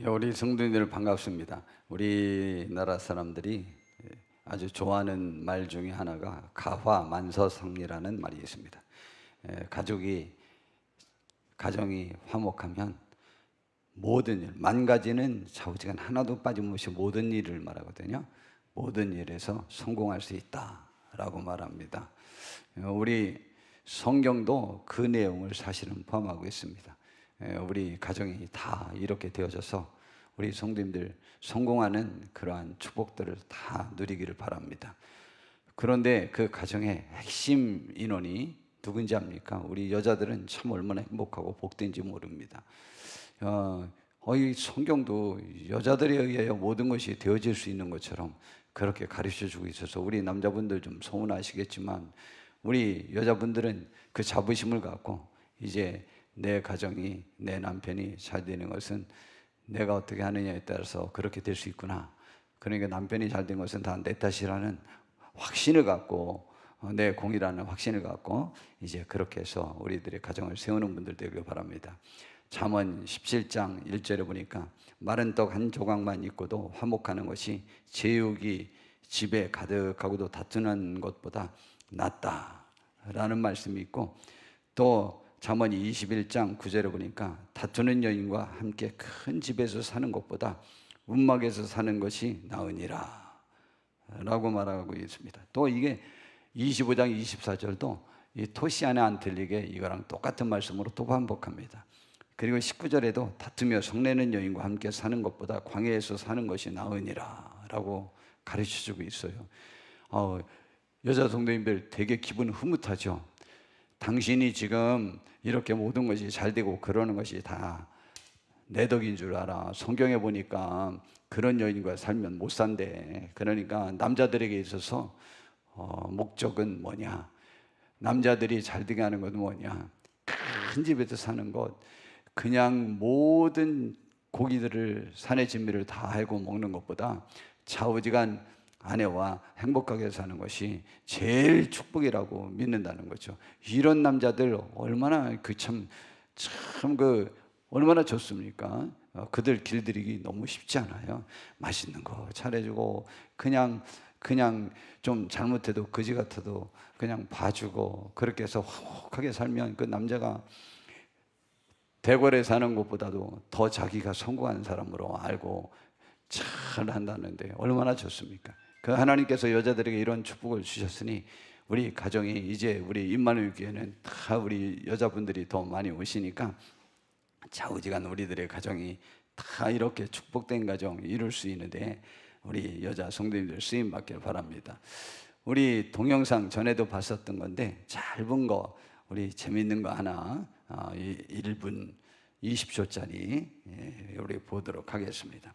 우리 성도님들 반갑습니다. 우리나라 사람들이 아주 좋아하는 말 중에 하나가 가화만서성이라는 말이 있습니다. 가정이 화목하면 모든 일, 만 가지는 좌우지간 하나도 빠짐없이 모든 일을 말하거든요. 모든 일에서 성공할 수 있다라고 말합니다. 우리 성경도 그 내용을 사실은 포함하고 있습니다. 우리 가정이 다 이렇게 되어져서 우리 성도님들 성공하는 그러한 축복들을 다 누리기를 바랍니다. 그런데 그 가정의 핵심 인원이 누군지 압니까? 우리 여자들은 참 얼마나 행복하고 복된지 모릅니다. 이 성경도 여자들에 의하여 모든 것이 되어질 수 있는 것처럼 그렇게 가르쳐주고 있어서 우리 남자분들 좀 서운하시겠지만 우리 여자분들은 그 자부심을 갖고 이제 내 가정이, 내 남편이 잘 되는 것은 내가 어떻게 하느냐에 따라서 그렇게 될 수 있구나. 그러니까 남편이 잘 된 것은 다 내 탓이라는 확신을 갖고, 내 공이라는 확신을 갖고 이제 그렇게 해서 우리들의 가정을 세우는 분들 되길 바랍니다. 잠언 17장 1절에 보니까 마른 떡 한 조각만 있고도 화목하는 것이 제육이 집에 가득하고도 다투는 것보다 낫다라는 말씀이 있고, 또 잠언 21장 9절에 보니까 다투는 여인과 함께 큰 집에서 사는 것보다 움막에서 사는 것이 나으니라 라고 말하고 있습니다. 또 이게 25장 24절도 이 토시 안에 안 들리게 이거랑 똑같은 말씀으로 또 반복합니다. 그리고 19절에도 다투며 성내는 여인과 함께 사는 것보다 광야에서 사는 것이 나으니라 라고 가르쳐주고 있어요. 여자 성도님들 되게 기분 흐뭇하죠. 당신이 지금 이렇게 모든 것이 잘 되고 그러는 것이 다 내 덕인 줄 알아. 성경에 보니까 그런 여인과 살면 못 산대. 그러니까 남자들에게 있어서 목적은 뭐냐, 남자들이 잘 되게 하는 건 뭐냐, 큰 집에서 사는 것, 그냥 모든 고기들을 산의 진미를 다 알고 먹는 것보다 좌우지간 아내와 행복하게 사는 것이 제일 축복이라고 믿는다는 거죠. 이런 남자들 얼마나 얼마나 좋습니까? 그들 길들이기 너무 쉽지 않아요. 맛있는 거 잘해주고 그냥 좀 잘못해도 거지 같아도 그냥 봐주고 그렇게 해서 화목하게 살면 그 남자가 대궐에 사는 것보다도 더 자기가 성공한 사람으로 알고 잘 한다는데 얼마나 좋습니까? 그 하나님께서 여자들에게 이런 축복을 주셨으니 우리 가정이 이제 우리 임마누엘 교회는 다 우리 여자분들이 더 많이 오시니까 좌우지간 우리들의 가정이 다 이렇게 축복된 가정 이룰 수 있는데 우리 여자 성도님들 쓰임 받길 바랍니다. 우리 동영상 전에도 봤었던 건데 짧은 거 우리 재밌는 거 하나 1분 20초짜리 우리 보도록 하겠습니다.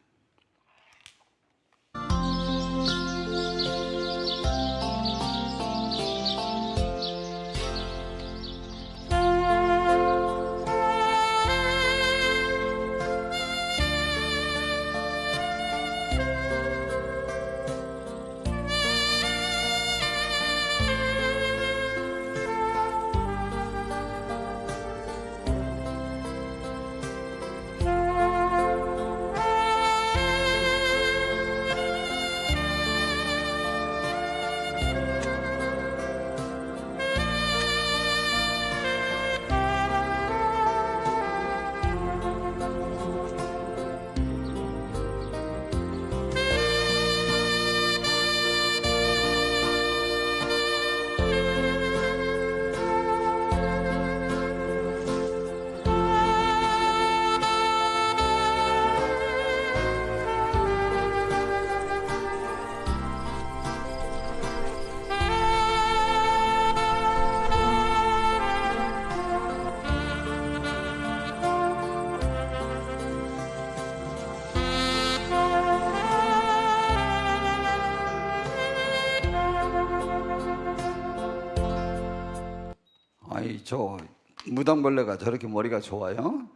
저 무당벌레가 저렇게 머리가 좋아요?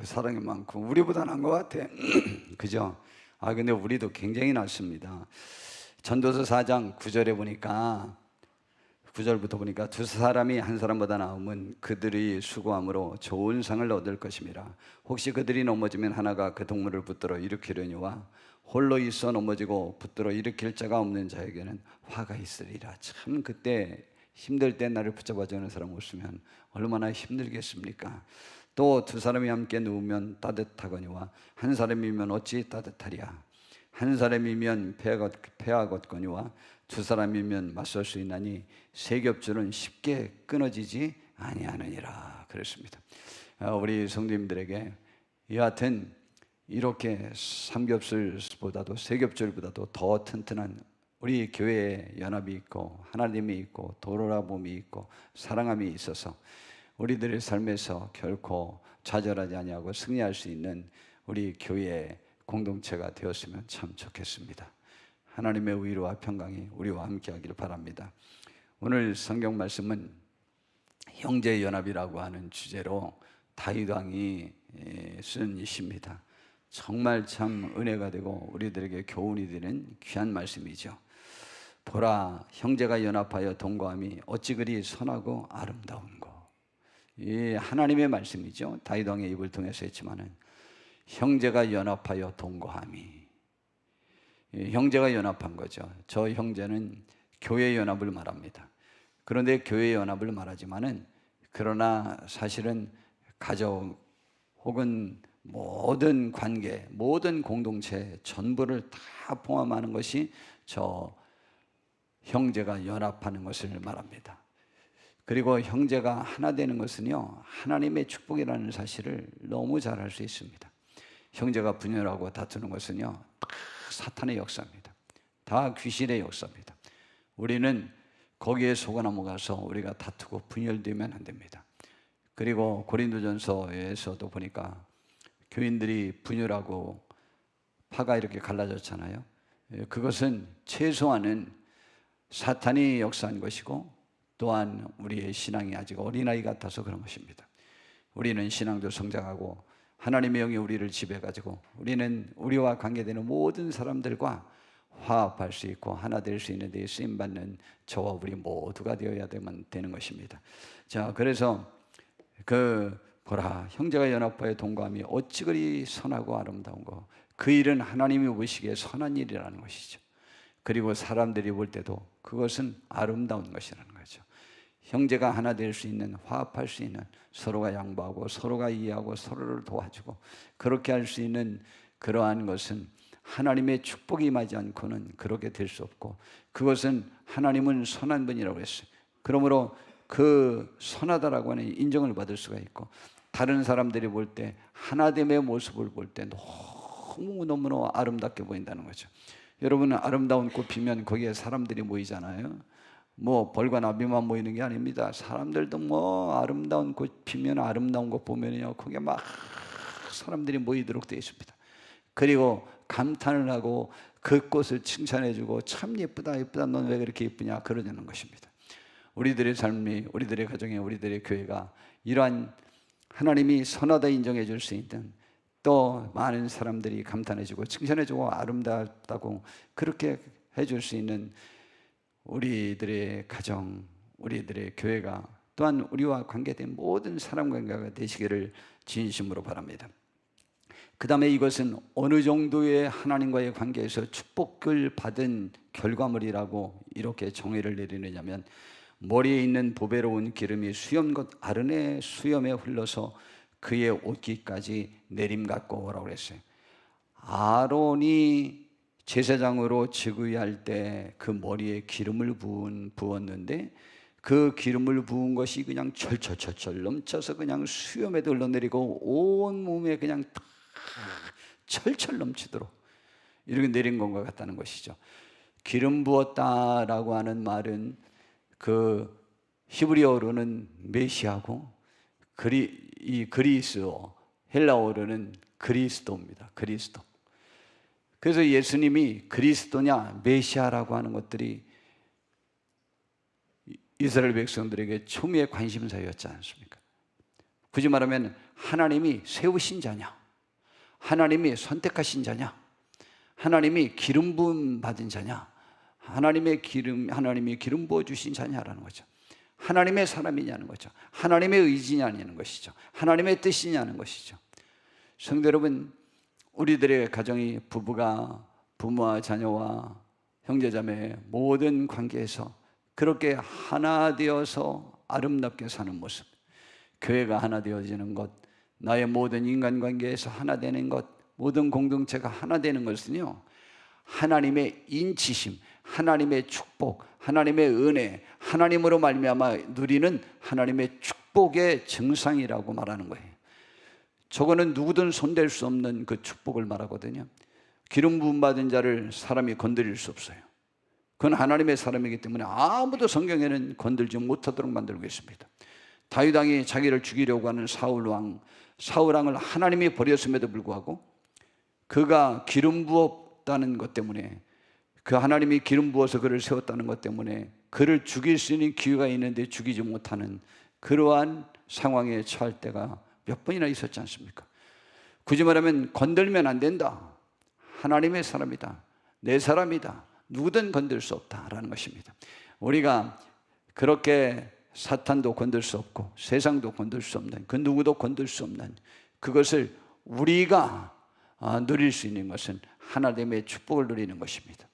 사랑이 많고 우리보다 나은 것 같아. 그죠? 근데 우리도 굉장히 낫습니다. 전도서 4장 9절에 보니까 9절부터 보니까 두 사람이 한 사람보다 나으면 그들이 수고함으로 좋은 상을 얻을 것임이라. 혹시 그들이 넘어지면 하나가 그 동물을 붙들어 일으키려니와 홀로 있어 넘어지고 붙들어 일으킬 자가 없는 자에게는 화가 있으리라. 참 그때 힘들 때 나를 붙잡아 주는 사람 없으면 얼마나 힘들겠습니까? 또 두 사람이 함께 누우면 따뜻하거니와 한 사람이면 어찌 따뜻하랴. 한 사람이면 패하겠거니와 두 사람이면 맞설 수 있나니 세 겹줄은 쉽게 끊어지지 아니하느니라. 그랬습니다. 우리 성도님들에게 여하튼 이렇게 삼겹줄보다도 세 겹줄보다도 더 튼튼한 우리 교회에 연합이 있고 하나님이 있고 돌아봄이 있고 사랑함이 있어서 우리들의 삶에서 결코 좌절하지 아니하고 승리할 수 있는 우리 교회의 공동체가 되었으면 참 좋겠습니다. 하나님의 위로와 평강이 우리와 함께하기를 바랍니다. 오늘 성경 말씀은 형제연합이라고 하는 주제로 다윗 왕이 쓴 시입니다. 정말 참 은혜가 되고 우리들에게 교훈이 되는 귀한 말씀이죠. 보라, 형제가 연합하여 동거함이 어찌 그리 선하고 아름다운고. 이 하나님의 말씀이죠. 다윗 왕의 입을 통해서 했지만은 형제가 연합하여 동거함이, 형제가 연합한 거죠. 저 형제는 교회 연합을 말합니다. 그런데 교회 연합을 말하지만은 그러나 사실은 가족 혹은 모든 관계, 모든 공동체 전부를 다 포함하는 것이 저 형제가 연합하는 것을 말합니다. 그리고 형제가 하나 되는 것은요, 하나님의 축복이라는 사실을 너무 잘 알 수 있습니다. 형제가 분열하고 다투는 것은요, 다 사탄의 역사입니다. 다 귀신의 역사입니다. 우리는 거기에 속아 넘어가서 우리가 다투고 분열되면 안 됩니다. 그리고 고린도전서에서도 보니까 교인들이 분열하고 파가 이렇게 갈라졌잖아요. 그것은 최소한은 사탄이 역사한 것이고 또한 우리의 신앙이 아직 어린아이 같아서 그런 것입니다. 우리는 신앙도 성장하고 하나님의 영이 우리를 지배해가지고 우리는 우리와 관계되는 모든 사람들과 화합할 수 있고 하나 될 수 있는 데 쓰임받는 저와 우리 모두가 되어야 되는 것입니다. 자, 그래서 보라, 형제가 연합하여 동거함이 어찌 그리 선하고 아름다운 거. 그 일은 하나님이 보시기에 선한 일이라는 것이죠. 그리고 사람들이 볼 때도 그것은 아름다운 것이라는 거죠. 형제가 하나 될 수 있는, 화합할 수 있는, 서로가 양보하고 서로가 이해하고 서로를 도와주고 그렇게 할 수 있는 그러한 것은 하나님의 축복이 임하지 않고는 그렇게 될 수 없고, 그것은 하나님은 선한 분이라고 했어요. 그러므로 그 선하다라고 하는 인정을 받을 수가 있고, 다른 사람들이 볼 때 하나됨의 모습을 볼 때 너무너무 아름답게 보인다는 거죠. 여러분, 아름다운 꽃 피면 거기에 사람들이 모이잖아요. 벌과 나비만 모이는 게 아닙니다. 사람들도 아름다운 꽃 피면 아름다운 것 보면요, 거기에 막 사람들이 모이도록 되어 있습니다. 그리고 감탄을 하고 그 꽃을 칭찬해주고 참 예쁘다 예쁘다, 넌 왜 그렇게 예쁘냐 그러자는 것입니다. 우리들의 삶이, 우리들의 가정이, 우리들의 교회가 이러한 하나님이 선하다 인정해 줄 수 있는, 또 많은 사람들이 감탄해주고 칭찬해주고 아름답다고 그렇게 해줄 수 있는 우리들의 가정, 우리들의 교회가, 또한 우리와 관계된 모든 사람 관계가 되시기를 진심으로 바랍니다. 그 다음에 이것은 어느 정도의 하나님과의 관계에서 축복을 받은 결과물이라고 이렇게 정의를 내리느냐면, 머리에 있는 보배로운 기름이 수염것 아른의 수염에 흘러서 그의 옷깃까지 내림같고라고 했어요. 아론이 제사장으로 즉위할 때 그 머리에 기름을 부었는데 그 기름을 부은 것이 그냥 철철철철 넘쳐서 그냥 수염에도 흘러내리고 온 몸에 그냥 다 철철 넘치도록 이렇게 내린 것과 같다는 것이죠. 기름 부었다라고 하는 말은 그 히브리어로는 메시아고, 이 그리스어, 헬라어로는 그리스도입니다. 그리스도. 그래서 예수님이 그리스도냐 메시아라고 하는 것들이 이스라엘 백성들에게 초미의 관심사였지 않습니까? 굳이 말하면 하나님이 세우신 자냐, 하나님이 선택하신 자냐, 하나님이 기름 부음 받은 자냐, 하나님이 기름 부어 주신 자냐라는 거죠. 하나님의 사람이냐는 거죠. 하나님의 의지냐는 것이죠. 하나님의 뜻이냐는 것이죠. 성도 여러분, 우리들의 가정이 부부가 부모와 자녀와 형제자매 모든 관계에서 그렇게 하나 되어서 아름답게 사는 모습, 교회가 하나 되어지는 것, 나의 모든 인간관계에서 하나 되는 것, 모든 공동체가 하나 되는 것은요, 하나님의 인치심, 하나님의 축복, 하나님의 은혜, 하나님으로 말미암아 누리는 하나님의 축복의 증상이라고 말하는 거예요. 저거는 누구든 손댈 수 없는 그 축복을 말하거든요. 기름 부음 받은 자를 사람이 건드릴 수 없어요. 그건 하나님의 사람이기 때문에 아무도 성경에는 건들지 못하도록 만들고 있습니다. 다윗 왕이 자기를 죽이려고 하는 사울 왕을 하나님이 버렸음에도 불구하고 그가 기름 부었다는 것 때문에, 그 하나님이 기름 부어서 그를 세웠다는 것 때문에 그를 죽일 수 있는 기회가 있는데 죽이지 못하는 그러한 상황에 처할 때가 몇 번이나 있었지 않습니까? 굳이 말하면 건들면 안 된다. 하나님의 사람이다. 내 사람이다. 누구든 건들 수 없다라는 것입니다. 우리가 그렇게 사탄도 건들 수 없고 세상도 건들 수 없는, 그 누구도 건들 수 없는 그것을 우리가 누릴 수 있는 것은 하나님의 축복을 누리는 것입니다.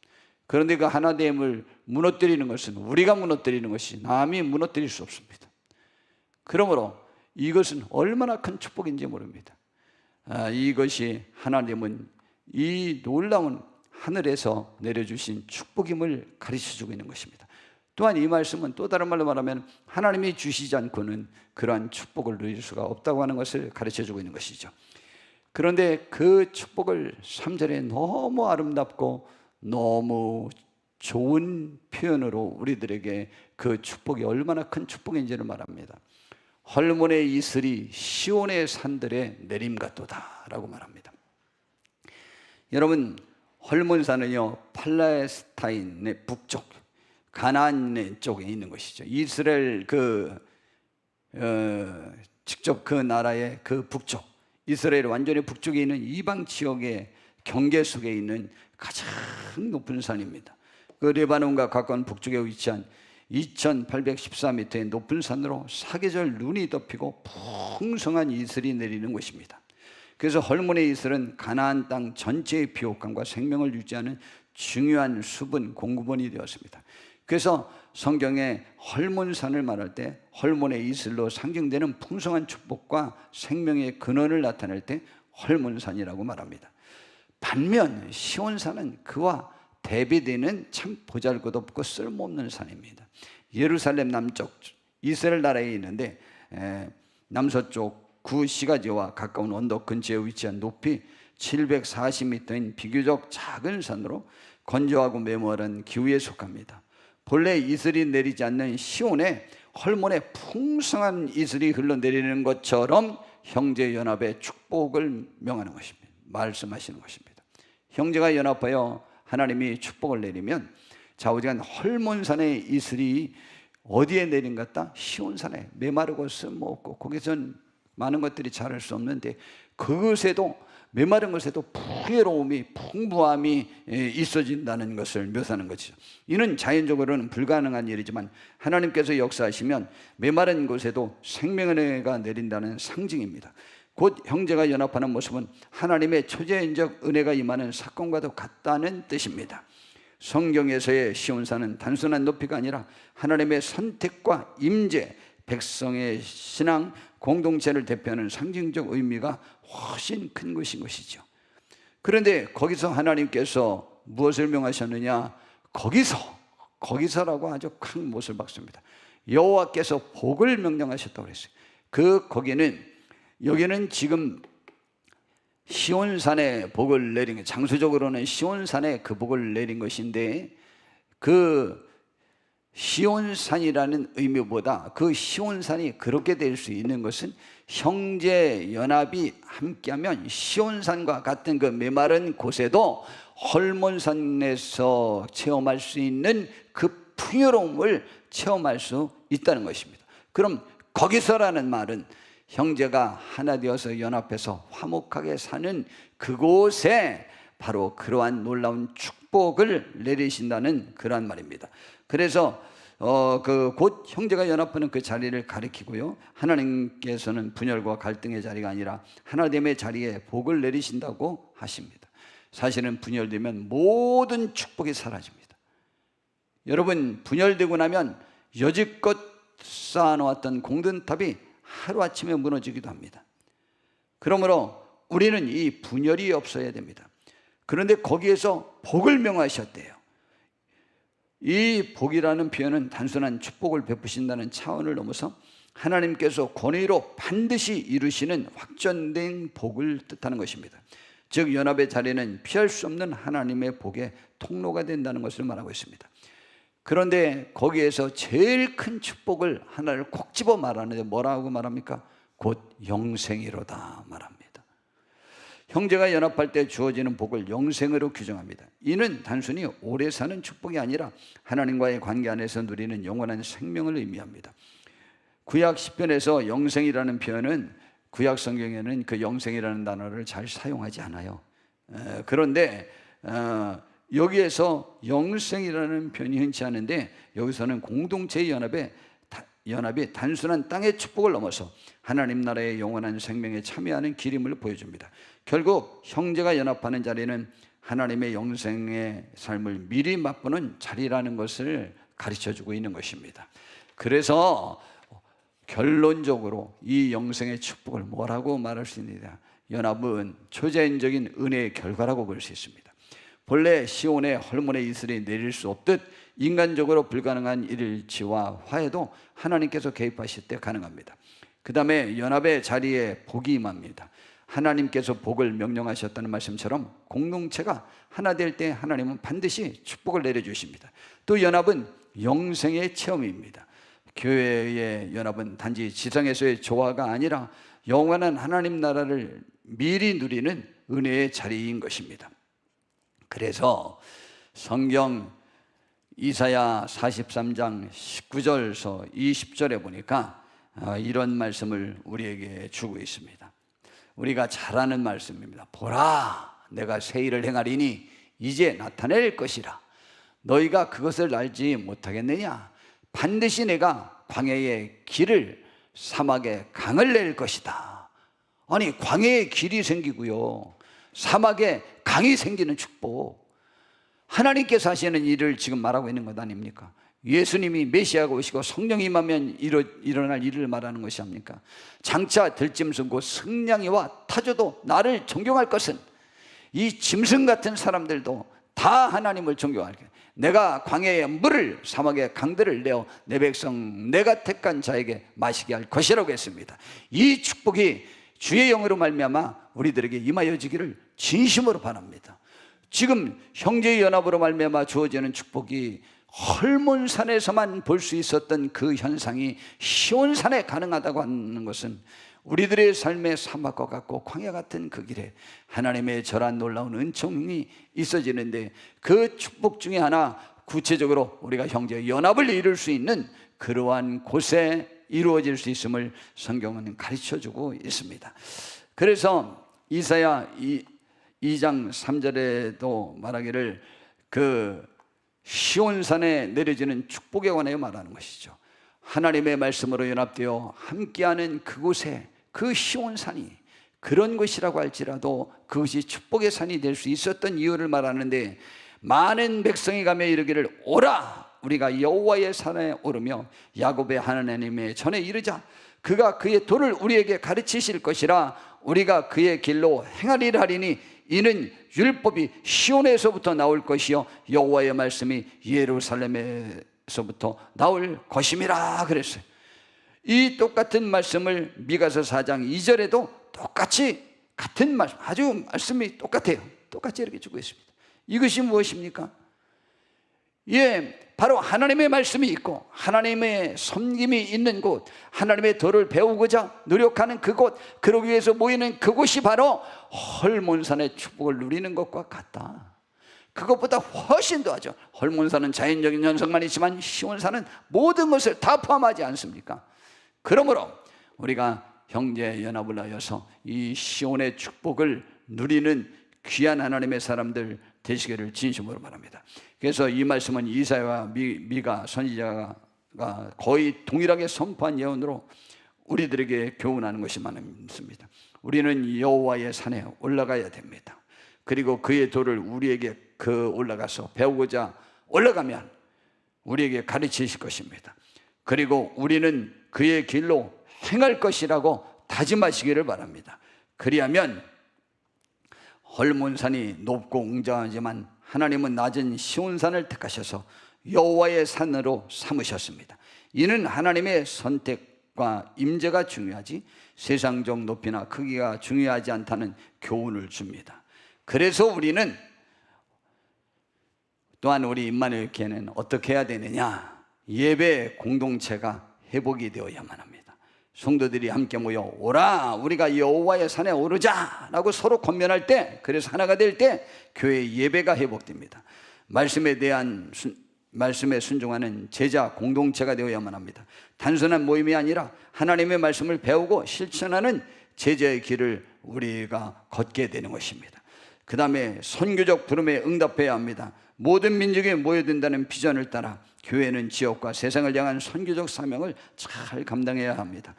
그런데 그 하나됨을 무너뜨리는 것은 우리가 무너뜨리는 것이 남이 무너뜨릴 수 없습니다. 그러므로 이것은 얼마나 큰 축복인지 모릅니다. 이것이 하나님은 이 놀라운 하늘에서 내려주신 축복임을 가르쳐주고 있는 것입니다. 또한 이 말씀은 또 다른 말로 말하면 하나님이 주시지 않고는 그러한 축복을 누릴 수가 없다고 하는 것을 가르쳐주고 있는 것이죠. 그런데 그 축복을 3절에 너무 아름답고 너무 좋은 표현으로 우리들에게 그 축복이 얼마나 큰 축복인지를 말합니다. 헐몬의 이슬이 시온의 산들에 내림 같도다 라고 말합니다. 여러분, 헐몬산은요 팔레스타인의 북쪽 가나안 쪽에 있는 것이죠. 이스라엘 직접 그 나라의 그 북쪽, 이스라엘 완전히 북쪽에 있는 이방 지역의 경계 속에 있는 가장 높은 산입니다. 그 레바논과 가까운 북쪽에 위치한 2814m의 높은 산으로 사계절 눈이 덮이고 풍성한 이슬이 내리는 곳입니다. 그래서 헐몬의 이슬은 가나안 땅 전체의 비옥감과 생명을 유지하는 중요한 수분 공급원이 되었습니다. 그래서 성경에 헐몬산을 말할 때 헐몬의 이슬로 상징되는 풍성한 축복과 생명의 근원을 나타낼 때 헐몬산이라고 말합니다. 반면 시온산은 그와 대비되는 참 보잘것없고 쓸모없는 산입니다. 예루살렘 남쪽 이스라엘 나라에 있는데 남서쪽 구시가지와 가까운 언덕 근처에 위치한 높이 740m인 비교적 작은 산으로 건조하고 메모른 기후에 속합니다. 본래 이슬이 내리지 않는 시온에 헐몬의 풍성한 이슬이 흘러내리는 것처럼 형제 연합의 축복을 명하는 것입니다. 말씀하시는 것입니다. 형제가 연합하여 하나님이 축복을 내리면 좌우지간 헐몬산의 이슬이 어디에 내린 것 같다? 시온산에 메마르고 쓸모없고 거기선 많은 것들이 자랄 수 없는데 그것에도 메마른 것에도 풍요로움이 풍부함이 있어진다는 것을 묘사하는 것이죠. 이는 자연적으로는 불가능한 일이지만 하나님께서 역사하시면 메마른 곳에도 생명의 은혜가 내린다는 상징입니다. 곧 형제가 연합하는 모습은 하나님의 초자연적 은혜가 임하는 사건과도 같다는 뜻입니다. 성경에서의 시온산은 단순한 높이가 아니라 하나님의 선택과 임재, 백성의 신앙, 공동체를 대표하는 상징적 의미가 훨씬 큰 것인 것이죠. 그런데 거기서 하나님께서 무엇을 명하셨느냐? 거기서라고 아주 큰 못을 박습니다. 여호와께서 복을 명령하셨다고 그랬어요. 여기는 지금 시온산에 복을 내린 것, 장수적으로는 시온산에 그 복을 내린 것인데 그 시온산이라는 의미보다 그 시온산이 그렇게 될 수 있는 것은 형제 연합이 함께하면 시온산과 같은 그 메마른 곳에도 헐몬산에서 체험할 수 있는 그 풍요로움을 체험할 수 있다는 것입니다. 그럼 거기서라는 말은 형제가 하나 되어서 연합해서 화목하게 사는 그곳에 바로 그러한 놀라운 축복을 내리신다는 그러한 말입니다. 그래서 그 곧 형제가 연합하는 그 자리를 가리키고요. 하나님께서는 분열과 갈등의 자리가 아니라 하나됨의 자리에 복을 내리신다고 하십니다. 사실은 분열되면 모든 축복이 사라집니다. 여러분, 분열되고 나면 여지껏 쌓아놓았던 공든탑이 하루아침에 무너지기도 합니다. 그러므로 우리는 이 분열이 없어야 됩니다. 그런데 거기에서 복을 명하셨대요. 이 복이라는 표현은 단순한 축복을 베푸신다는 차원을 넘어서 하나님께서 권위로 반드시 이루시는 확정된 복을 뜻하는 것입니다. 즉 연합의 자리는 피할 수 없는 하나님의 복의 통로가 된다는 것을 말하고 있습니다. 그런데 거기에서 제일 큰 축복을 하나를 콕 집어 말하는데 뭐라고 말합니까? 곧 영생이로다 말합니다. 형제가 연합할 때 주어지는 복을 영생으로 규정합니다. 이는 단순히 오래 사는 축복이 아니라 하나님과의 관계 안에서 누리는 영원한 생명을 의미합니다. 구약 시편에서 영생이라는 표현은 구약 성경에는 그 영생이라는 단어를 잘 사용하지 않아요. 그런데 여기에서 영생이라는 표현이 흔치 않은데 여기서는 공동체의 연합이 단순한 땅의 축복을 넘어서 하나님 나라의 영원한 생명에 참여하는 길임을 보여줍니다. 결국 형제가 연합하는 자리는 하나님의 영생의 삶을 미리 맛보는 자리라는 것을 가르쳐주고 있는 것입니다. 그래서 결론적으로 이 영생의 축복을 뭐라고 말할 수 있느냐? 연합은 초자연적인 은혜의 결과라고 볼 수 있습니다. 본래 시온의 헐몬의 이슬이 내릴 수 없듯 인간적으로 불가능한 일치와 화해도 하나님께서 개입하실 때 가능합니다. 그 다음에 연합의 자리에 복이 임합니다. 하나님께서 복을 명령하셨다는 말씀처럼 공동체가 하나 될 때 하나님은 반드시 축복을 내려주십니다. 또 연합은 영생의 체험입니다. 교회의 연합은 단지 지상에서의 조화가 아니라 영원한 하나님 나라를 미리 누리는 은혜의 자리인 것입니다. 그래서 성경 이사야 43장 19절에서 20절에 보니까 이런 말씀을 우리에게 주고 있습니다. 우리가 잘 아는 말씀입니다. 보라, 내가 새 일을 행하리니 이제 나타낼 것이라. 너희가 그것을 알지 못하겠느냐? 반드시 내가 광야의 길을, 사막에 강을 낼 것이다. 아니, 광야에 길이 생기고요, 사막에 강이 생기는 축복, 하나님께서 하시는 일을 지금 말하고 있는 것 아닙니까? 예수님이 메시아가 오시고 성령이 임하면 일어날 일을 말하는 것이 아닙니까? 장차 들짐승 곧 승냥이와 타조도 나를 존경할 것은, 이 짐승 같은 사람들도 다 하나님을 존경할 거예요. 내가 광야의 물을, 사막의 강들을 내어 내 백성 내가 택한 자에게 마시게 할 것이라고 했습니다. 이 축복이 주의 영으로 말미암아 우리들에게 임하여지기를 진심으로 바랍니다. 지금 형제의 연합으로 말미암아 주어지는 축복이 헐몬산에서만 볼 수 있었던 그 현상이 시온산에 가능하다고 하는 것은 우리들의 삶의 사막과 같고 광야 같은 그 길에 하나님의 절한 놀라운 은총이 있어지는데, 그 축복 중에 하나, 구체적으로 우리가 형제의 연합을 이룰 수 있는 그러한 곳에 이루어질 수 있음을 성경은 가르쳐주고 있습니다. 그래서 이사야 2장 3절에도 말하기를 그 시온산에 내려지는 축복에 관하여 말하는 것이죠. 하나님의 말씀으로 연합되어 함께하는 그곳에, 그 시온산이 그런 곳이라고 할지라도 그것이 축복의 산이 될 수 있었던 이유를 말하는데, 많은 백성이 가며 이르기를 오라, 우리가 여호와의 산에 오르며 야곱의 하나님의 전에 이르자. 그가 그의 도를 우리에게 가르치실 것이라. 우리가 그의 길로 행하리라 하리니 이는 율법이 시온에서부터 나올 것이요 여호와의 말씀이 예루살렘에서부터 나올 것임이라 그랬어요. 이 똑같은 말씀을 미가서 4장 2절에도 똑같이 같은 말씀, 아주 말씀이 똑같아요. 똑같이 이렇게 주고 있습니다. 이것이 무엇입니까? 바로 하나님의 말씀이 있고 하나님의 섬김이 있는 곳, 하나님의 도를 배우고자 노력하는 그곳, 그러기 위해서 모이는 그곳이 바로 헐몬산의 축복을 누리는 것과 같다. 그것보다 훨씬 더하죠. 헐몬산은 자연적인 현상만 있지만 시온산은 모든 것을 다 포함하지 않습니까? 그러므로 우리가 형제 연합을 하여서 이 시온의 축복을 누리는 귀한 하나님의 사람들 되시기를 진심으로 바랍니다. 그래서 이 말씀은 이사야와 미가 선지자가 거의 동일하게 선포한 예언으로 우리들에게 교훈하는 것이 많습니다. 우리는 여호와의 산에 올라가야 됩니다. 그리고 그의 도를 우리에게 올라가서 배우고자 올라가면 우리에게 가르치실 것입니다. 그리고 우리는 그의 길로 행할 것이라고 다짐하시기를 바랍니다. 그리하면 헐몬산이 높고 웅장하지만 하나님은 낮은 시온산을 택하셔서 여호와의 산으로 삼으셨습니다. 이는 하나님의 선택과 임재가 중요하지 세상적 높이나 크기가 중요하지 않다는 교훈을 줍니다. 그래서 우리는 또한 우리 임마누엘 교회는 어떻게 해야 되느냐? 예배 공동체가 회복이 되어야만 합니다. 성도들이 함께 모여 오라 우리가 여호와의 산에 오르자 라고 서로 권면할 때, 그래서 하나가 될 때 교회 예배가 회복됩니다. 말씀에 순종하는 제자 공동체가 되어야만 합니다. 단순한 모임이 아니라 하나님의 말씀을 배우고 실천하는 제자의 길을 우리가 걷게 되는 것입니다. 그 다음에 선교적 부름에 응답해야 합니다. 모든 민족이 모여든다는 비전을 따라 교회는 지역과 세상을 향한 선교적 사명을 잘 감당해야 합니다.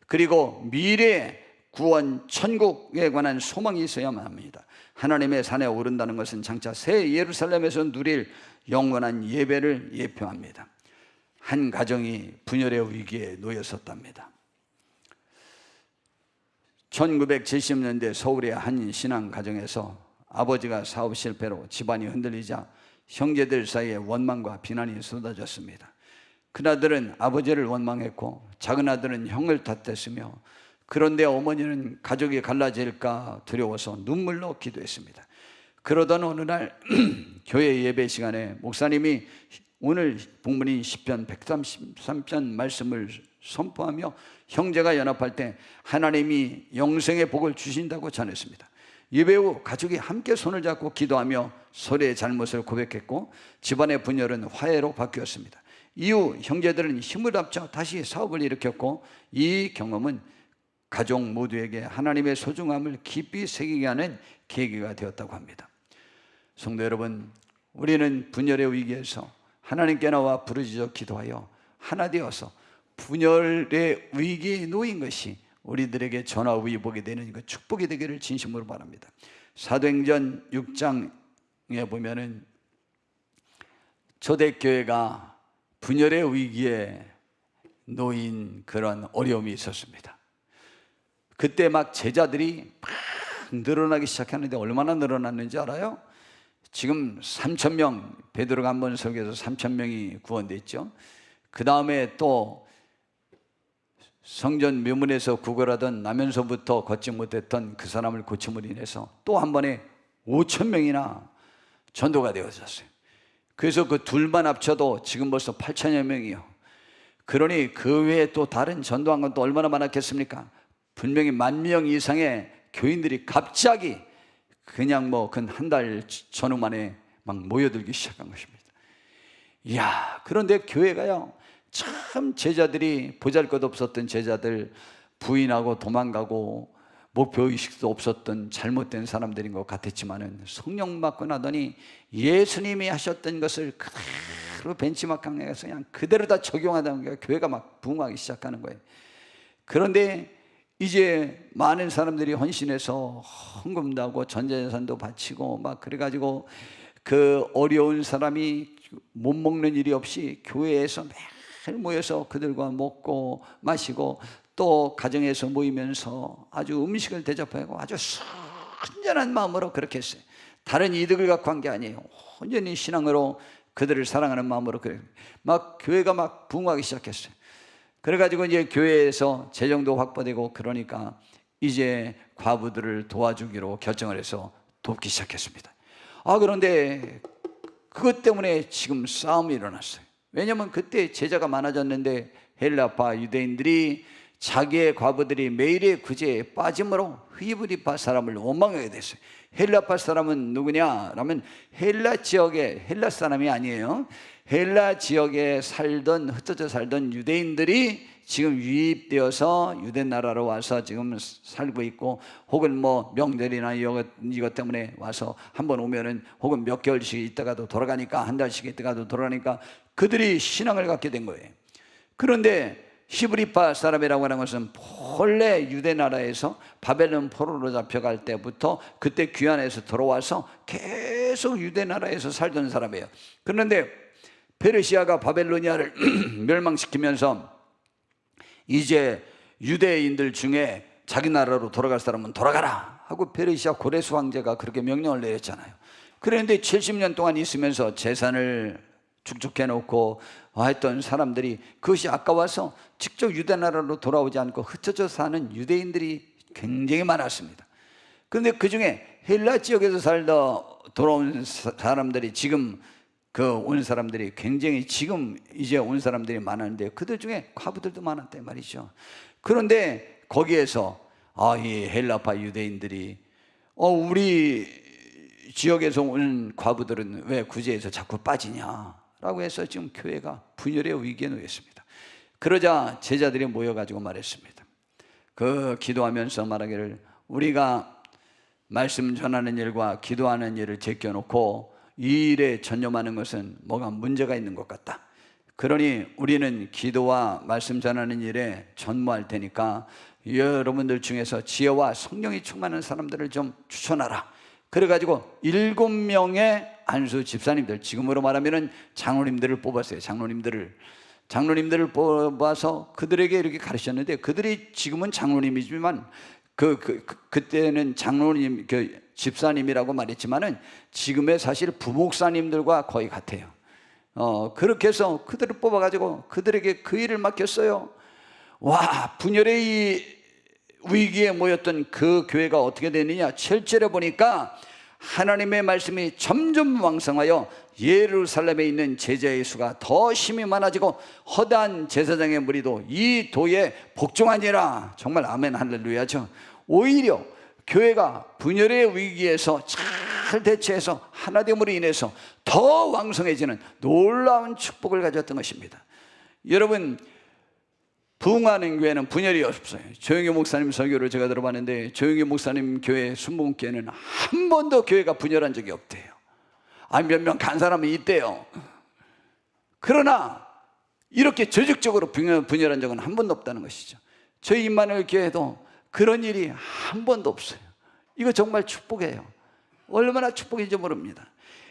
그리고 미래의 구원 천국에 관한 소망이 있어야만 합니다. 하나님의 산에 오른다는 것은 장차 새 예루살렘에서 누릴 영원한 예배를 예표합니다. 한 가정이 분열의 위기에 놓였었답니다. 1970년대 서울의 한 신앙 가정에서 아버지가 사업 실패로 집안이 흔들리자 형제들 사이에 원망과 비난이 쏟아졌습니다. 큰아들은 아버지를 원망했고 작은 아들은 형을 탓했으며, 그런데 어머니는 가족이 갈라질까 두려워서 눈물로 기도했습니다. 그러던 어느 날 교회 예배 시간에 목사님이 오늘 본문인 시편 133편 말씀을 선포하며 형제가 연합할 때 하나님이 영생의 복을 주신다고 전했습니다. 예배 후 가족이 함께 손을 잡고 기도하며 서로의 잘못을 고백했고 집안의 분열은 화해로 바뀌었습니다. 이후 형제들은 힘을 합쳐 다시 사업을 일으켰고, 이 경험은 가족 모두에게 하나님의 소중함을 깊이 새기게 하는 계기가 되었다고 합니다. 성도 여러분, 우리는 분열의 위기에서 하나님께 나와 부르짖어 기도하여 하나 되어서 분열의 위기에 놓인 것이 우리들에게 전화위복이 되는 그 축복이 되기를 진심으로 바랍니다. 사도행전 6장에 보면은 초대교회가 분열의 위기에 놓인 그런 어려움이 있었습니다. 그때 막 제자들이 막 늘어나기 시작하는데 얼마나 늘어났는지 알아요? 지금 3,000명, 베드로가 한번 설교해서 3,000명이 구원됐죠. 그 다음에 또 성전 묘문에서 구걸하던 나면서부터 걷지 못했던 그 사람을 고침으로 인해서 또 한 번에 5,000명이나 전도가 되어졌어요. 그래서 그 둘만 합쳐도 지금 벌써 8,000여 명이요. 그러니 그 외에 또 다른 전도한 건 또 얼마나 많았겠습니까? 분명히 10,000명 이상의 교인들이 갑자기 그냥 한 달 전후 만에 막 모여들기 시작한 것입니다. 이야, 그런데 교회가요, 참 제자들이 보잘것없었던 제자들, 부인하고 도망가고 목표의식도 없었던 잘못된 사람들인 것 같았지만은 성령 받고 나더니 예수님이 하셨던 것을 그대로 벤치마킹해서 그냥 그대로 다 적용하다 보니까 교회가 막 부흥하기 시작하는 거예요. 그런데 이제 많은 사람들이 헌신해서 헌금도 하고 전자재산도 바치고 막 그래가지고 그 어려운 사람이 못 먹는 일이 없이 교회에서 매일 모여서 그들과 먹고 마시고 또 가정에서 모이면서 아주 음식을 대접하고 아주 순전한 마음으로 그렇게 했어요. 다른 이득을 갖고 한 게 아니에요. 온전히 신앙으로 그들을 사랑하는 마음으로 그래. 막 교회가 막 부흥하기 시작했어요. 그래가지고 이제 교회에서 재정도 확보되고 그러니까 이제 과부들을 도와주기로 결정을 해서 돕기 시작했습니다. 그런데 그것 때문에 지금 싸움이 일어났어요. 왜냐하면 그때 제자가 많아졌는데 헬라파 유대인들이 자기의 과부들이 매일의 구제에 빠짐으로 히브리파 사람을 원망하게 됐어요. 헬라파 사람은 누구냐? 라면 헬라 지역의 헬라 사람이 아니에요. 헬라 지역에 흩어져 살던 유대인들이 지금 유입되어서 유대 나라로 와서 지금 살고 있고, 혹은 명절이나 이것 때문에 와서 한번 오면은 혹은 몇 개월씩 있다가도 돌아가니까, 한 달씩 있다가도 돌아가니까 그들이 신앙을 갖게 된 거예요. 그런데 히브리파 사람이라고 하는 것은 본래 유대 나라에서 바벨론 포로로 잡혀갈 때부터 그때 귀환해서 들어와서 계속 유대 나라에서 살던 사람이에요. 그런데 페르시아가 바벨로니아를 멸망시키면서 이제 유대인들 중에 자기 나라로 돌아갈 사람은 돌아가라 하고 페르시아 고레스 황제가 그렇게 명령을 내렸잖아요. 그런데 70년 동안 있으면서 재산을 축적해 놓고 했던 사람들이 그것이 아까워서 직접 유대 나라로 돌아오지 않고 흩어져 사는 유대인들이 굉장히 많았습니다. 그런데 그 중에 헬라 지역에서 살다 돌아온 사람들이 지금 온 사람들이 굉장히 지금 이제 온 사람들이 많았는데 그들 중에 과부들도 많았단 말이죠. 그런데 거기에서 이 헬라파 유대인들이 우리 지역에서 온 과부들은 왜 구제에서 자꾸 빠지냐라고 해서 지금 교회가 분열의 위기에 놓였습니다. 그러자 제자들이 모여가지고 말했습니다. 기도하면서 말하기를 우리가 말씀 전하는 일과 기도하는 일을 제껴놓고 이 일에 전념하는 것은 뭐가 문제가 있는 것 같다. 그러니 우리는 기도와 말씀 전하는 일에 전무할 테니까 여러분들 중에서 지혜와 성령이 충만한 사람들을 좀 추천하라. 그래가지고 7명의 안수 집사님들, 지금으로 말하면 장로님들을 뽑았어요. 장로님들을 뽑아서 그들에게 이렇게 가르쳤는데 그들이 지금은 장로님이지만 그때는 장로님, 집사님이라고 말했지만은 지금의 사실 부목사님들과 거의 같아요. 그렇게 해서 그들을 뽑아가지고 그들에게 그 일을 맡겼어요. 와, 분열의 이 위기에 모였던 그 교회가 어떻게 되느냐? 7절에 보니까 하나님의 말씀이 점점 왕성하여 예루살렘에 있는 제자의 수가 더 심히 많아지고 허다한 제사장의 무리도 이 도에 복종하니라. 정말 아멘 할렐루야죠. 오히려 교회가 분열의 위기에서 잘 대처해서 하나됨으로 인해서 더 왕성해지는 놀라운 축복을 가졌던 것입니다. 여러분, 부흥하는 교회는 분열이 없어요. 조영규 목사님 설교를 제가 들어봤는데 조영규 목사님 교회 순복음교회는 한 번도 교회가 분열한 적이 없대요. 몇 명 간 사람은 있대요. 그러나 이렇게 조직적으로 분열한 적은 한 번도 없다는 것이죠. 저희 임마누엘 교회도 그런 일이 한 번도 없어요. 이거 정말 축복이에요. 얼마나 축복인지 모릅니다.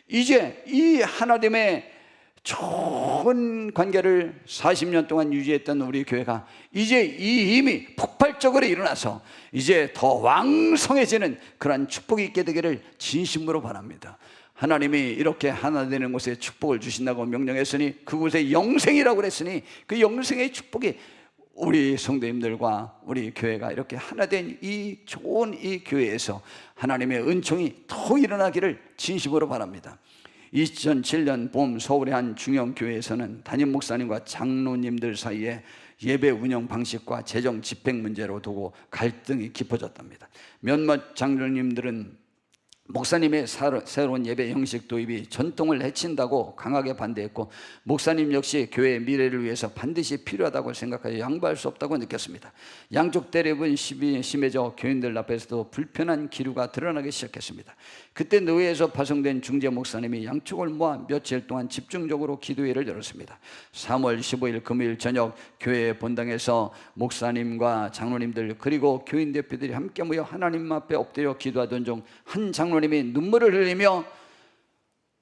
이제 이 하나님의 좋은 관계를 40년 동안 유지했던 우리 교회가 이제 이 힘이 폭발적으로 일어나서 이제 더 왕성해지는 그러한 축복이 있게 되기를 진심으로 바랍니다. 하나님이 이렇게 하나 되는 곳에 축복을 주신다고 명령했으니 그곳에 영생이라고 그랬으니 그 영생의 축복이 우리 성도님들과 우리 교회가 이렇게 하나 된 이 좋은 이 교회에서 하나님의 은총이 더 일어나기를 진심으로 바랍니다. 2007년 봄 서울의 한 중형교회에서는 담임 목사님과 장로님들 사이에 예배 운영 방식과 재정 집행 문제로 두고 갈등이 깊어졌답니다. 몇몇 장로님들은 목사님의 새로운 예배 형식 도입이 전통을 해친다고 강하게 반대했고 목사님 역시 교회의 미래를 위해서 반드시 필요하다고 생각하여 양보할 수 없다고 느꼈습니다. 양쪽 대립은 심해져 교인들 앞에서도 불편한 기류가 드러나기 시작했습니다. 그때 노예에서 파송된 중재 목사님이 양쪽을 모아 며칠 동안 집중적으로 기도회를 열었습니다. 3월 15일 금요일 저녁 교회 본당에서 목사님과 장로님들 그리고 교인 대표들이 함께 모여 하나님 앞에 엎드려 기도하던 중 한 장로님이 눈물을 흘리며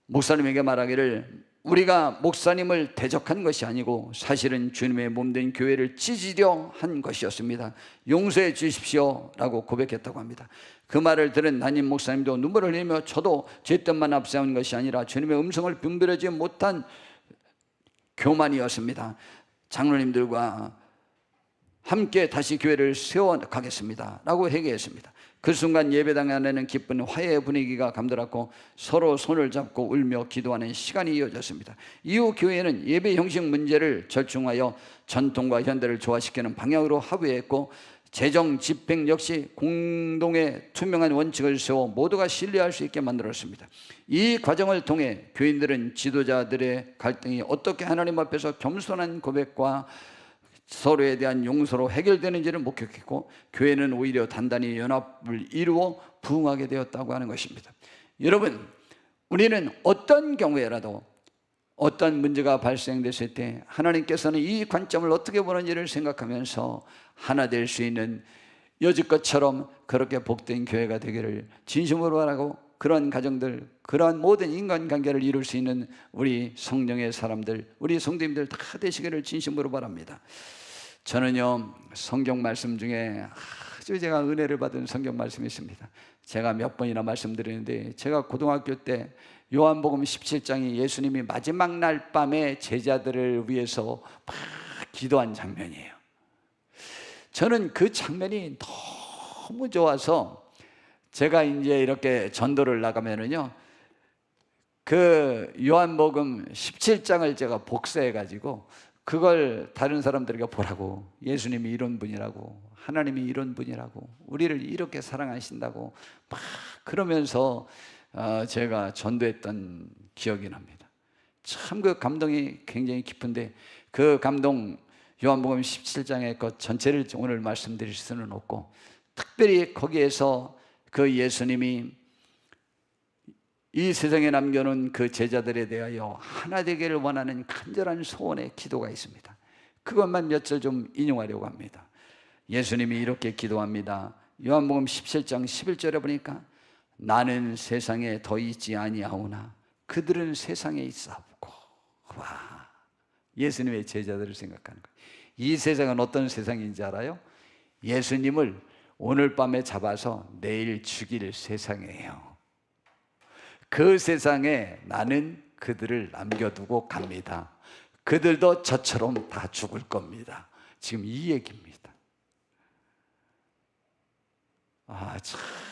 목사님에게 말하기를 우리가 목사님을 대적한 것이 아니고 사실은 주님의 몸된 교회를 찢으려 한 것이었습니다. 용서해 주십시오 라고 고백했다고 합니다. 그 말을 들은 담임 목사님도 눈물을 흘리며 저도 제 뜻만 앞세운 것이 아니라 주님의 음성을 분별하지 못한 교만이었습니다. 장로님들과 함께 다시 교회를 세워가겠습니다 라고 회개했습니다. 그 순간 예배당 안에는 기쁜 화해의 분위기가 감돌았고 서로 손을 잡고 울며 기도하는 시간이 이어졌습니다. 이후 교회는 예배 형식 문제를 절충하여 전통과 현대를 조화시키는 방향으로 합의했고 재정 집행 역시 공동의 투명한 원칙을 세워 모두가 신뢰할 수 있게 만들었습니다. 이 과정을 통해 교인들은 지도자들의 갈등이 어떻게 하나님 앞에서 겸손한 고백과 서로에 대한 용서로 해결되는지를 목격했고 교회는 오히려 단단히 연합을 이루어 부흥하게 되었다고 하는 것입니다. 여러분, 우리는 어떤 경우에라도 어떤 문제가 발생됐을 때 하나님께서는 이 관점을 어떻게 보는지를 생각하면서 하나 될 수 있는 여지껏처럼 그렇게 복된 교회가 되기를 진심으로 바라고, 그런 가정들, 그러한 모든 인간관계를 이룰 수 있는 우리 성령의 사람들, 우리 성도님들 다 되시기를 진심으로 바랍니다. 저는요, 성경 말씀 중에 아주 제가 은혜를 받은 성경 말씀이 있습니다. 제가 몇 번이나 말씀드리는데, 제가 고등학교 때 요한복음 17장이 예수님이 마지막 날 밤에 제자들을 위해서 막 기도한 장면이에요. 저는 그 장면이 너무 좋아서 제가 이제 이렇게 전도를 나가면은요, 그 요한복음 17장을 제가 복사해 가지고 그걸 다른 사람들에게 보라고, 예수님이 이런 분이라고, 하나님이 이런 분이라고, 우리를 이렇게 사랑하신다고 막 그러면서 제가 전도했던 기억이 납니다. 참 그 감동이 굉장히 깊은데, 그 감동 요한복음 17장의 것 전체를 오늘 말씀드릴 수는 없고, 특별히 거기에서 그 예수님이 이 세상에 남겨놓은 그 제자들에 대하여 하나 되기를 원하는 간절한 소원의 기도가 있습니다. 그것만 몇 절 좀 인용하려고 합니다. 예수님이 이렇게 기도합니다. 요한복음 17장 11절에 보니까 나는 세상에 더 있지 아니하오나 그들은 세상에 있사옵고. 와, 예수님의 제자들을 생각하는 거예요. 이 세상은 어떤 세상인지 알아요? 예수님을 오늘 밤에 잡아서 내일 죽일 세상이에요. 그 세상에 나는 그들을 남겨두고 갑니다. 그들도 저처럼 다 죽을 겁니다. 지금 이 얘기입니다.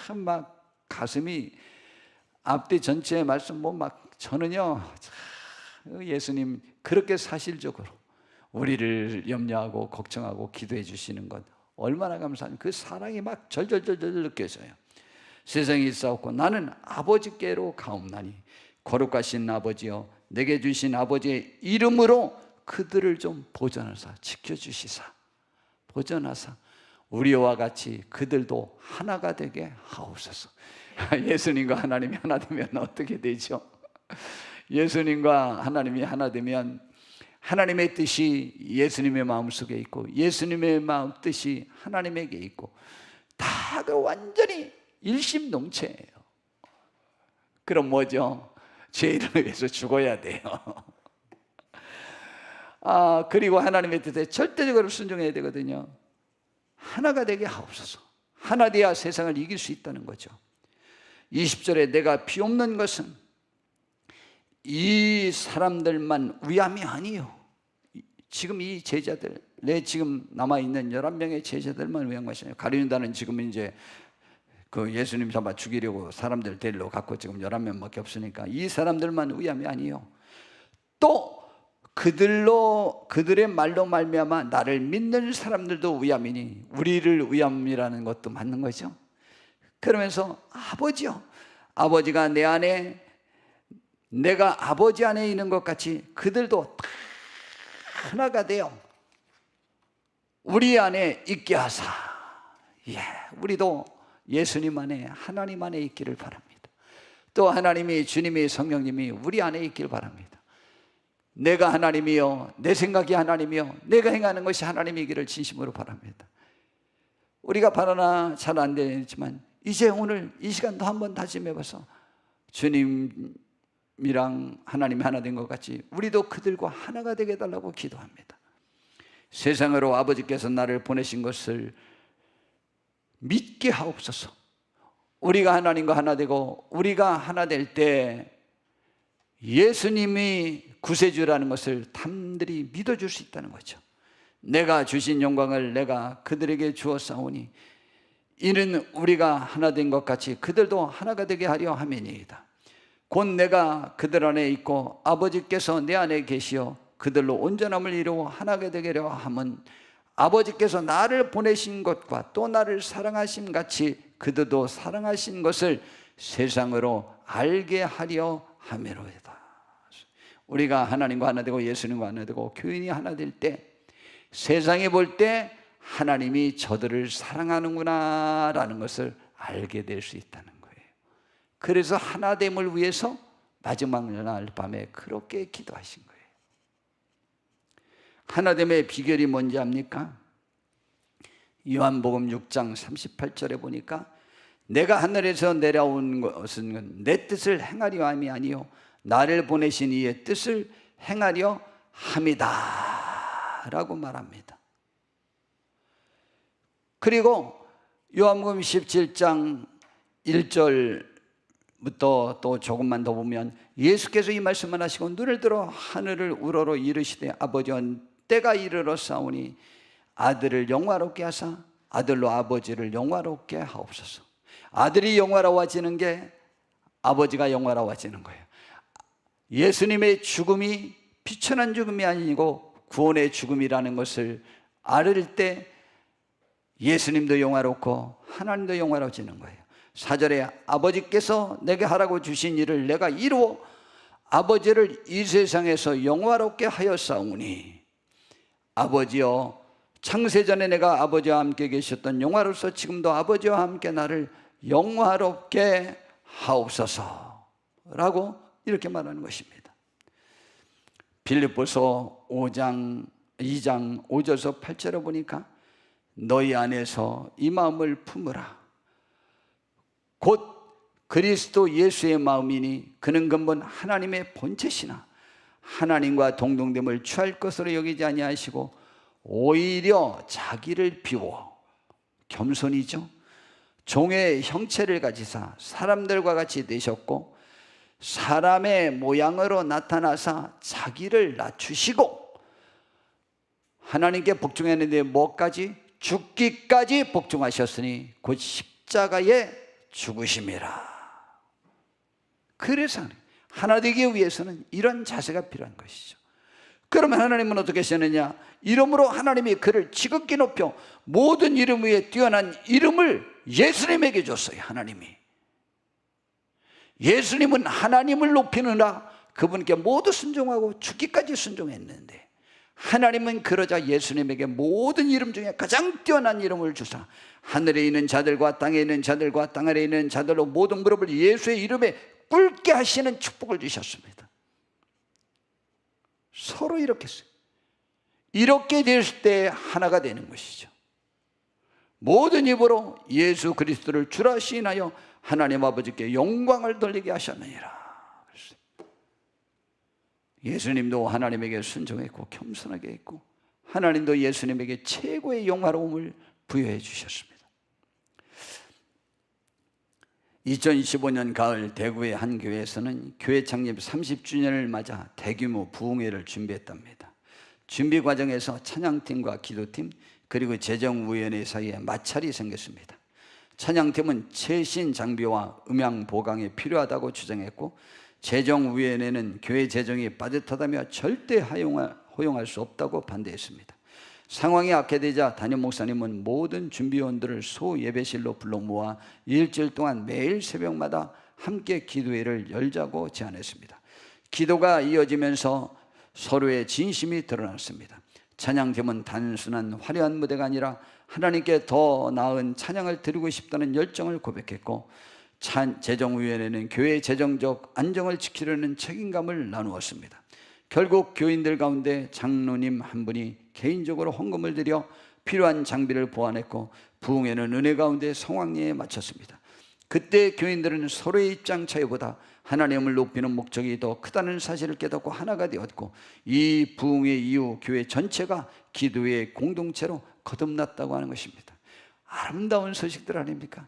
참 막 가슴이, 앞뒤 전체의 말씀 막 저는요, 예수님 그렇게 사실적으로 우리를 염려하고 걱정하고 기도해 주시는 것 얼마나 감사합니까? 그 사랑이 막 절절절절 느껴져요. 세상에 있사옵고 나는 아버지께로 가옵나니 거룩하신 아버지여 내게 주신 아버지의 이름으로 그들을 좀 보존하사 지켜주시사, 보존하사 우리와 같이 그들도 하나가 되게 하옵소서. 예수님과 하나님이 하나 되면 어떻게 되죠? 예수님과 하나님이 하나 되면 하나님의 뜻이 예수님의 마음속에 있고 예수님의 마음 뜻이 하나님에게 있고 다 그 완전히 일심동체예요. 그럼 뭐죠? 죄인을 위해서 죽어야 돼요. 그리고 하나님의 뜻에 절대적으로 순종해야 되거든요. 하나가 되게 하옵소서. 하나 돼야 세상을 이길 수 있다는 거죠. 20절에 내가 비옵는 것은 이 사람들만 위함이 아니요. 지금 이 제자들, 내 지금 남아있는 11명의 제자들만 위한 것이 아니에요. 가룟유다는 지금 이제 그 예수님 잡아 죽이려고 사람들 데리러 갔고 지금 11명밖에 없으니까 이 사람들만 위함이 아니요. 또 그들의 말로 말미암아 나를 믿는 사람들도 위함이니 우리를 위함이라는 것도 맞는 거죠. 그러면서 아버지요, 아버지가 내 안에, 내가 아버지 안에 있는 것 같이 그들도 다 하나가 되어 우리 안에 있게 하사. 우리도 예수님 안에, 하나님 안에 있기를 바랍니다. 또 하나님이, 주님이, 성령님이 우리 안에 있기를 바랍니다. 내가 하나님이요, 내 생각이 하나님이요, 내가 행하는 것이 하나님이기를 진심으로 바랍니다. 우리가 바라나 잘 안 되지만 이제 오늘 이 시간도 한번 다짐해봐서 주님이랑 하나님이 하나 된 것 같이 우리도 그들과 하나가 되게 해달라고 기도합니다. 세상으로 아버지께서 나를 보내신 것을 믿게 하옵소서. 우리가 하나님과 하나 되고 우리가 하나 될 때 예수님이 구세주라는 것을 담들이 믿어줄 수 있다는 거죠. 내가 주신 영광을 내가 그들에게 주었사오니 이는 우리가 하나 된 것 같이 그들도 하나가 되게 하려 함이니이다. 곧 내가 그들 안에 있고 아버지께서 내 안에 계시어 그들로 온전함을 이루어 하나가 되게 하려 함은 아버지께서 나를 보내신 것과 또 나를 사랑하심 같이 그들도 사랑하신 것을 세상으로 알게 하려 함이로이다. 우리가 하나님과 하나 되고 예수님과 하나 되고 교인이 하나 될 때 세상이 볼 때 하나님이 저들을 사랑하는구나 라는 것을 알게 될 수 있다는 거예요. 그래서 하나됨을 위해서 마지막 날 밤에 그렇게 기도하신 거예요. 하나됨의 비결이 뭔지 압니까? 요한복음 6장 38절에 보니까 내가 하늘에서 내려온 것은 내 뜻을 행하려 함이 아니요 나를 보내신 이의 뜻을 행하려 함이다 라고 말합니다. 그리고 요한복음 17장 1절부터 또 조금만 더 보면 예수께서 이 말씀을 하시고 눈을 들어 하늘을 우러러 이르시되 아버지여 때가 이르렀사오니 아들을 영화롭게 하사 아들로 아버지를 영화롭게 하옵소서. 아들이 영화로워지는 게 아버지가 영화로워지는 거예요. 예수님의 죽음이 비천한 죽음이 아니고 구원의 죽음이라는 것을 알을 때 예수님도 영화롭고 하나님도 영화로워지는 거예요. 4절에 아버지께서 내게 하라고 주신 일을 내가 이루어 아버지를 이 세상에서 영화롭게 하였사오니 아버지여 창세전에 내가 아버지와 함께 계셨던 영화로서 지금도 아버지와 함께 나를 영화롭게 하옵소서 라고 이렇게 말하는 것입니다. 빌립보서 2장 5절에서 8절에 보니까 너희 안에서 이 마음을 품으라. 곧 그리스도 예수의 마음이니 그는 근본 하나님의 본체시나 하나님과 동등됨을 취할 것으로 여기지 아니하시고 오히려 자기를 비워 겸손이죠. 종의 형체를 가지사 사람들과 같이 되셨고 사람의 모양으로 나타나사 자기를 낮추시고 하나님께 복종했는데 뭐까지? 죽기까지 복종하셨으니 곧 십자가에 죽으심이라. 그래서 하나 되기 위해서는 이런 자세가 필요한 것이죠. 그러면 하나님은 어떻게 하시느냐? 이름으로 하나님이 그를 지극히 높여 모든 이름 위에 뛰어난 이름을 예수님에게 줬어요. 하나님이 예수님은 하나님을 높이느라 그분께 모두 순종하고 죽기까지 순종했는데 하나님은 그러자 예수님에게 모든 이름 중에 가장 뛰어난 이름을 주사 하늘에 있는 자들과 땅에 있는 자들과 땅 아래에 있는 자들로 모든 무릎을 예수의 이름에 꿇게 하시는 축복을 주셨습니다. 서로 이렇게 했어요. 이렇게 됐을 때 하나가 되는 것이죠. 모든 입으로 예수 그리스도를 주라 시인하여 하나님 아버지께 영광을 돌리게 하셨느니라. 예수님도 하나님에게 순종했고 겸손하게 했고 하나님도 예수님에게 최고의 영화로움을 부여해 주셨습니다. 2025년 가을 대구의 한 교회에서는 교회 창립 30주년을 맞아 대규모 부흥회를 준비했답니다. 준비 과정에서 찬양팀과 기도팀 그리고 재정위원회 사이에 마찰이 생겼습니다. 찬양팀은 최신 장비와 음향 보강이 필요하다고 주장했고 재정위원회는 교회 재정이 빠듯하다며 절대 허용할 수 없다고 반대했습니다. 상황이 악화되자 담임 목사님은 모든 준비원들을 소예배실로 불러 모아 일주일 동안 매일 새벽마다 함께 기도회를 열자고 제안했습니다. 기도가 이어지면서 서로의 진심이 드러났습니다. 찬양팀은 단순한 화려한 무대가 아니라 하나님께 더 나은 찬양을 드리고 싶다는 열정을 고백했고 재정위원회는 교회의 재정적 안정을 지키려는 책임감을 나누었습니다. 결국 교인들 가운데 장로님 한 분이 개인적으로 헌금을 드려 필요한 장비를 보완했고 부흥회는 은혜 가운데 성황리에 마쳤습니다. 그때 교인들은 서로의 입장 차이보다 하나님을 높이는 목적이 더 크다는 사실을 깨닫고 하나가 되었고 이 부흥회 이후 교회 전체가 기도의 공동체로 거듭났다고 하는 것입니다. 아름다운 소식들 아닙니까?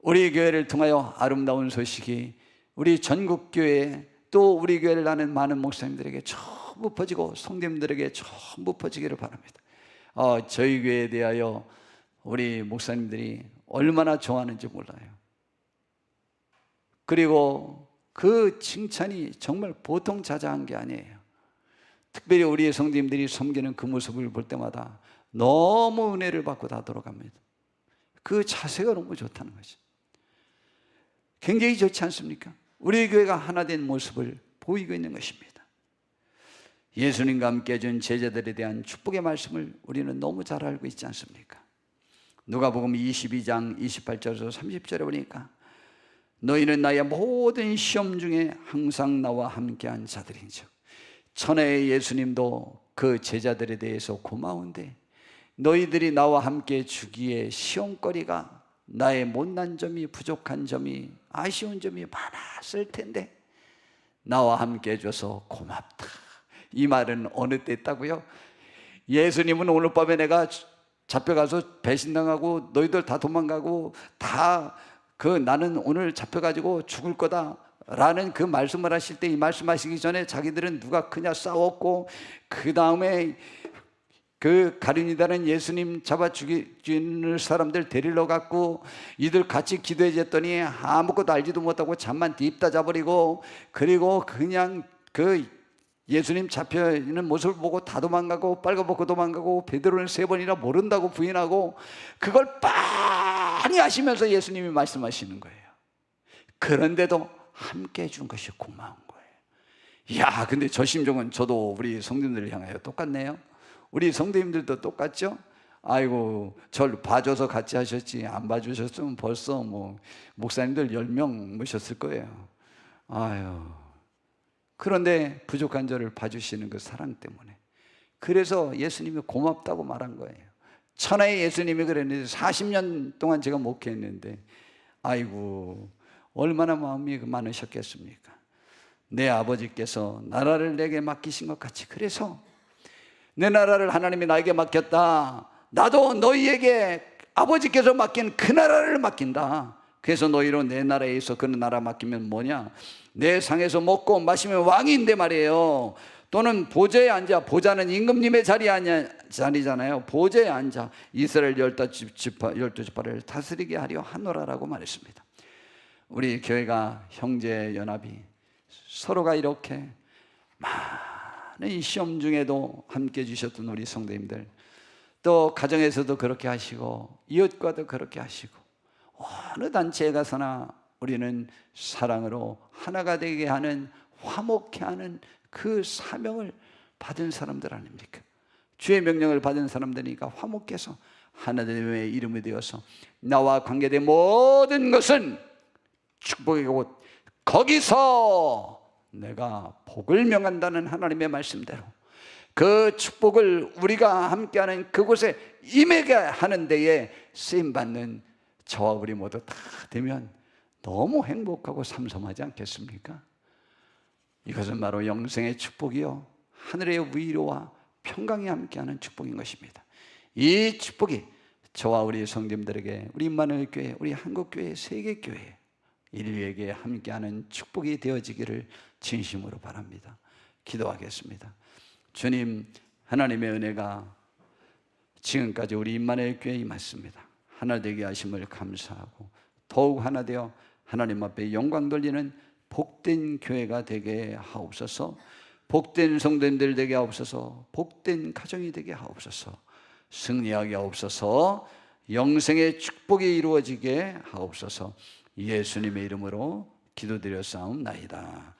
우리 교회를 통하여 아름다운 소식이 우리 전국교회에 또 우리 교회를 아는 많은 목사님들에게 전부 퍼지고 성도님들에게 전부 퍼지기를 바랍니다. 저희 교회에 대하여 우리 목사님들이 얼마나 좋아하는지 몰라요. 그리고 그 칭찬이 정말 보통 자자한 게 아니에요. 특별히 우리의 성도님들이 섬기는 그 모습을 볼 때마다 너무 은혜를 받고 다 돌아갑니다. 그 자세가 너무 좋다는 거죠. 굉장히 좋지 않습니까? 우리 교회가 하나 된 모습을 보이고 있는 것입니다. 예수님과 함께 해준 제자들에 대한 축복의 말씀을 우리는 너무 잘 알고 있지 않습니까? 누가복음 22장 28절에서 30절에 보니까 너희는 나의 모든 시험 중에 항상 나와 함께한 자들인즉. 천하의 예수님도 그 제자들에 대해서 고마운데 너희들이 나와 함께 주기에 시험거리가 나의 못난 점이, 부족한 점이, 아쉬운 점이 많았을 텐데 나와 함께 해줘서 고맙다. 이 말은 어느 때 했다고요? 예수님은 오늘 밤에 내가 잡혀가서 배신당하고 너희들 다 도망가고 다 나는 오늘 잡혀가지고 죽을 거다 라는 그 말씀을 하실 때, 이 말씀하시기 전에 자기들은 누가 크냐 싸웠고, 그 다음에 그 가룟유다는 예수님 잡아 죽이는 사람들 데리러 갔고, 이들 같이 기도해 줬더니 아무것도 알지도 못하고 잠만 딥다 자버리고, 그리고 그냥 그 예수님 잡혀있는 모습을 보고 다 도망가고, 빨가벗고 도망가고, 베드로는 3번이나 모른다고 부인하고, 그걸 빤히 아시면서 예수님이 말씀하시는 거예요. 그런데도 함께 해준 것이 고마운 거예요. 이야, 근데 저 심정은 저도 우리 성도님들을 향하여 똑같네요. 우리 성도님들도 똑같죠? 아이고, 절 봐줘서 같이 하셨지, 안 봐주셨으면 벌써 목사님들 10명 모셨을 거예요. 아유, 그런데 부족한 저를 봐주시는 그 사랑 때문에, 그래서 예수님이 고맙다고 말한 거예요. 천하의 예수님이 그랬는데 40년 동안 제가 목회했는데, 아이고 얼마나 마음이 많으셨겠습니까? 내 아버지께서 나라를 내게 맡기신 것 같이, 그래서 내 나라를 하나님이 나에게 맡겼다, 나도 너희에게 아버지께서 맡긴 그 나라를 맡긴다. 그래서 너희로 내 나라에 있어 그 나라 맡기면 뭐냐, 내 상에서 먹고 마시면 왕인데 말이에요. 또는 보좌에 앉아, 보좌는 임금님의 자리잖아요. 보좌에 앉아 이스라엘 12지파를 다스리게 하려 하노라라고 말했습니다. 우리 교회가 형제 연합이 서로가 이렇게 많은 시험 중에도 함께 해주셨던 우리 성도님들, 또 가정에서도 그렇게 하시고 이웃과도 그렇게 하시고, 어느 단체에 가서나 우리는 사랑으로 하나가 되게 하는, 화목케 하는 그 사명을 받은 사람들 아닙니까? 주의 명령을 받은 사람들이니까 화목해서 하나님의 이름이 되어서 나와 관계된 모든 것은 축복의 곳, 거기서 내가 복을 명한다는 하나님의 말씀대로 그 축복을 우리가 함께하는 그곳에 임하게 하는 데에 쓰임받는 저와 우리 모두 다 되면 너무 행복하고 삼삼하지 않겠습니까? 이것은 바로 영생의 축복이요, 하늘의 위로와 평강이 함께하는 축복인 것입니다. 이 축복이 저와 우리 성도님들에게, 우리 임마누엘 교회, 우리 한국교회, 세계교회, 인류에게 함께하는 축복이 되어지기를 진심으로 바랍니다. 기도하겠습니다. 주님, 하나님의 은혜가 지금까지 우리 임마누엘 교회에 임했습니다. 하나 되게 하심을 감사하고, 더욱 하나 되어 하나님 앞에 영광 돌리는 복된 교회가 되게 하옵소서. 복된 성도님들 되게 하옵소서. 복된 가정이 되게 하옵소서. 승리하게 하옵소서. 영생의 축복이 이루어지게 하옵소서. 예수님의 이름으로 기도드렸사옵나이다.